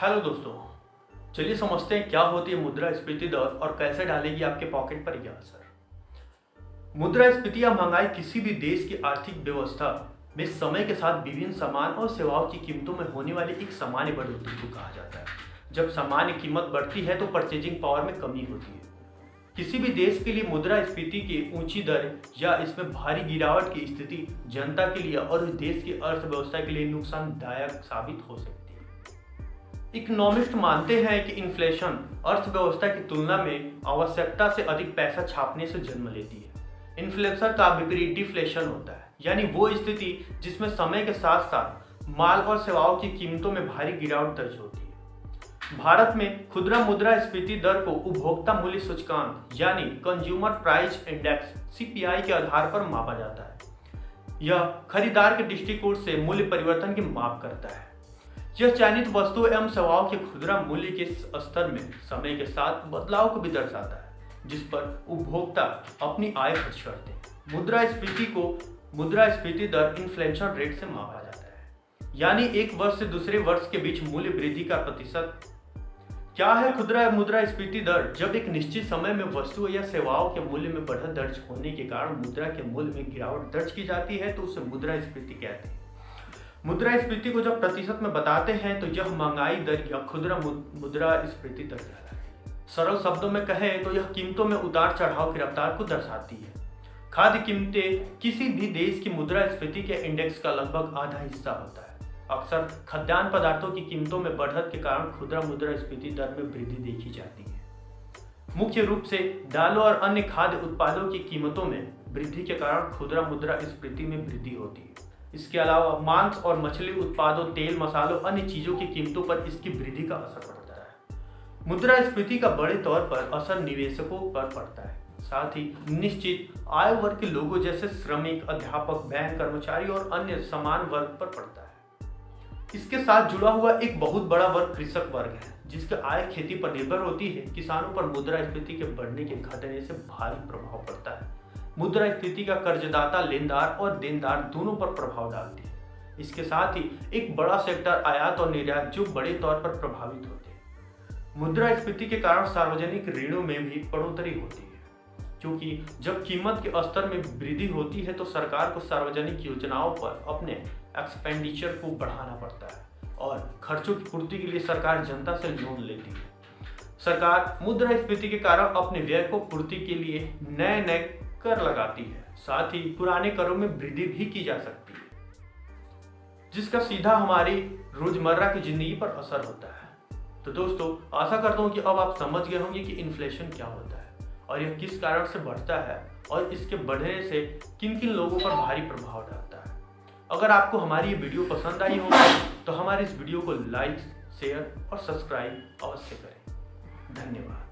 Hello दोस्तों, चलिए समझते हैं क्या होती है मुद्रास्फीति दर और कैसे डालेगी आपके पॉकेट पर यह असर। मुद्रास्फीति या महंगाई किसी भी देश की आर्थिक व्यवस्था में समय के साथ विभिन्न सामान और सेवाओं की कीमतों में होने वाली एक सामान्य बढ़ोतरी को कहा जाता है। जब सामान्य कीमत बढ़ती है तो परचेजिंग पावर में कमी होती है। किसी भी देश के लिए मुद्रास्फीति की ऊंची दर या इसमें भारी गिरावट की स्थिति जनता के लिए और देश की अर्थव्यवस्था के लिए नुकसानदायक साबित हो सकती है। इकोनॉमिस्ट मानते हैं कि इन्फ्लेशन अर्थव्यवस्था की तुलना में आवश्यकता से अधिक पैसा छापने से जन्म लेती है। इन्फ्लेशन का विपरीत डिफ्लेशन होता है, यानी वो स्थिति जिसमें समय के साथ साथ माल और सेवाओं की कीमतों में भारी गिरावट दर्ज होती है। भारत में खुदरा मुद्रास्फीति दर को उपभोक्ता मूल्य सूचकांक यानी कंज्यूमर प्राइस इंडेक्स (CPI) के आधार पर मापा जाता है। यह खरीदार के दृष्टिकोण से मूल्य परिवर्तन की माप करता है। यह चयनित वस्तुओं एवं सेवाओं के खुदरा मूल्य के स्तर में समय के साथ बदलाव को भी दर्शाता है, जिस पर उपभोक्ता अपनी आय खर्च करते हैं। मुद्रास्फीति दर इन्फ्लेशन रेट से मापा जाता है, यानी एक वर्ष से दूसरे वर्ष के बीच मूल्य वृद्धि का प्रतिशत। क्या है खुदरा मुद्रास्फीति दर? जब एक निश्चित समय में वस्तुओं या सेवाओं के मूल्य में बढ़त दर्ज होने के कारण मुद्रा के मूल्य में गिरावट दर्ज की जाती है तो उसे मुद्रास्फीति कहते हैं। मुद्रास्फीति को जब प्रतिशत में बताते हैं तो यह महंगाई दर या खुदरा मुद्रास्फीति दर कहलाती है। सरल शब्दों में कहें तो यह कीमतों में उतार चढ़ाव की रफ्तार को दर्शाती है। खाद्य कीमतें किसी भी देश की मुद्रास्फीति के इंडेक्स का लगभग आधा हिस्सा होता है। अक्सर खाद्यान्न पदार्थों की कीमतों में बढ़त के कारण खुदरा मुद्रास्फीति दर में वृद्धि देखी जाती है। मुख्य रूप से दालों और अन्य खाद्य उत्पादों की कीमतों में वृद्धि के कारण खुदरा मुद्रास्फीति में वृद्धि होती है। इसके अलावा मांस और मछली उत्पादों, तेल, मसालों, अन्य चीजों की कीमतों पर इसकी वृद्धि का असर पड़ता है। मुद्रास्फीति का बड़े तौर पर असर निवेशकों पर पड़ता है, साथ ही निश्चित आय वर्ग के लोगों जैसे श्रमिक, अध्यापक, बैंक कर्मचारी और अन्य समान वर्ग पर पड़ता है। इसके साथ जुड़ा हुआ एक बहुत बड़ा वर्ग कृषक वर्ग है, जिसकी आय खेती पर निर्भर होती है। किसानों पर मुद्रास्फीति के बढ़ने के घटने से भारी प्रभाव पड़ता है। मुद्रास्फीति का कर्जदाता, लेनदार और देनदार दोनों पर प्रभाव डालती है। इसके साथ ही एक बड़ा सेक्टर आयात और निर्यात जो बड़े तौर पर प्रभावित होते हैं। मुद्रास्फीति के कारण सार्वजनिक ऋणों में भी बढ़ोतरी होती है, क्योंकि जब कीमत के स्तर में वृद्धि होती है तो सरकार को सार्वजनिक योजनाओं पर अपने एक्सपेंडिचर को बढ़ाना पड़ता है और खर्चों की पूर्ति के लिए सरकार जनता से लोन लेती है। सरकार मुद्रास्फीति के कारण अपने व्यय को पूर्ति के लिए नए कर लगाती है। साथ ही पुराने करों में वृद्धि भी की जा सकती है, जिसका सीधा हमारी रोजमर्रा की जिंदगी पर असर होता है। तो दोस्तों, आशा करता हूँ कि अब आप समझ गए होंगे कि इन्फ्लेशन क्या होता है और यह किस कारण से बढ़ता है और इसके बढ़ने से किन किन लोगों पर भारी प्रभाव डालता है। अगर आपको हमारी ये वीडियो पसंद आई हो तो हमारे इस वीडियो को लाइक, शेयर और सब्सक्राइब अवश्य करें। धन्यवाद।